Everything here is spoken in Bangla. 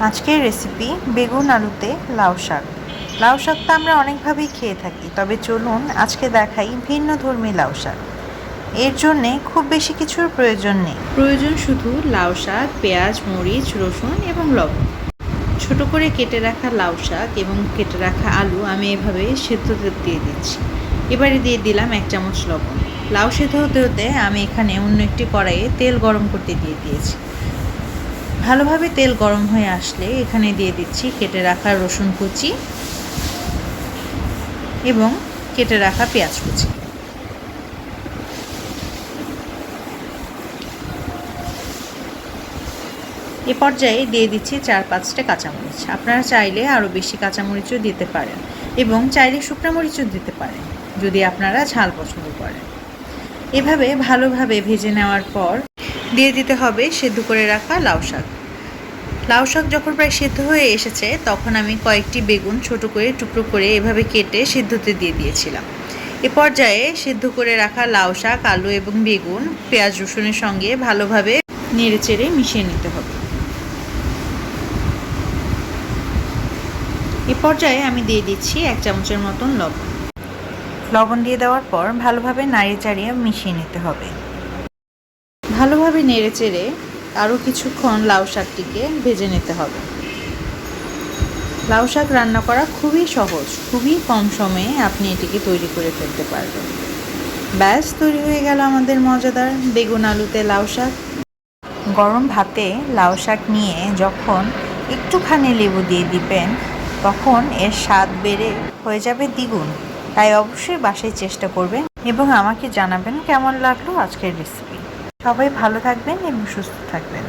আজকের রেসিপি বেগুন আলুতে লাউ শাক। লাউ শাক তো আমরা অনেকভাবেই খেয়ে থাকি, তবে চলুন আজকে দেখাই ভিন্নধর্মী লাউ শাক। এর জন্যে খুব বেশি কিছুর প্রয়োজন নেই, প্রয়োজন শুধু লাউ শাক, পেঁয়াজ, মরিচ, রসুন এবং লবণ। ছোট করে কেটে রাখা লাউ শাক এবং কেটে রাখা আলু আমি এভাবে সেদ্ধ দিয়ে দিচ্ছি। এবারে দিয়ে দিলাম 1 চামচ লবণ। লাউ সেদ্ধ হতে হতে আমি এখানে অন্য একটি কড়াইয়ে তেল গরম করতে দিয়ে দিয়েছি। ভালোভাবে তেল গরম হয়ে আসলে এখানে দিয়ে দিচ্ছি কেটে রাখা রসুন কুচি এবং কেটে রাখা পেঁয়াজ কুচি। এ পর্যায়ে দিয়ে দিচ্ছি 4-5টা কাঁচামরিচ। আপনারা চাইলে আরও বেশি কাঁচামরিচও দিতে পারেন এবং চাইলে শুকনো মরিচও দিতে পারেন যদি আপনারা ঝাল পছন্দ করেন। এভাবে ভালোভাবে ভেজে নেওয়ার পর দিয়ে দিতে হবে সেদ্ধ করে রাখা লাউ শাক। লাউ শাক যখন প্রায় সেদ্ধ হয়ে এসেছে তখন আমি কয়েকটি বেগুন ছোট করে টুকরো করে এভাবে কেটে সেদ্ধতে দিয়ে দিয়েছিলাম। এ পর্যায়ে সেদ্ধ করে রাখা লাউ শাক, আলু এবং বেগুন পেঁয়াজ রসুনের সঙ্গে ভালোভাবে নেড়েচেড়ে মিশিয়ে নিতে হবে। এ পর্যায়ে আমি দিয়ে দিচ্ছি 1 চামচের মতন লবণ। লবণ দিয়ে দেওয়ার পর ভালোভাবে নাড়িয়ে চাড়িয়ে মিশিয়ে নিতে হবে। ভালোভাবে নেড়েচেড়ে আরও কিছুক্ষণ লাউ শাকটিকে ভেজে নিতে হবে। লাউ শাক রান্না করা খুবই সহজ, খুবই কম সময়ে আপনি এটিকে তৈরি করে ফেলতে পারবেন। ব্যাস তৈরি হয়ে গেল আমাদের মজাদার বেগুন আলুতে লাউ শাক। গরম ভাতে লাউ শাক নিয়ে যখন একটুখানি লেবু দিয়ে দিবেন তখন এর স্বাদ বেড়ে হয়ে যাবে দ্বিগুণ। তাই অবশ্যই বাসায় চেষ্টা করবেন এবং আমাকে জানাবেন কেমন লাগলো আজকের রেসিপি। সবাই ভালো থাকবেন এবং সুস্থ থাকবেন।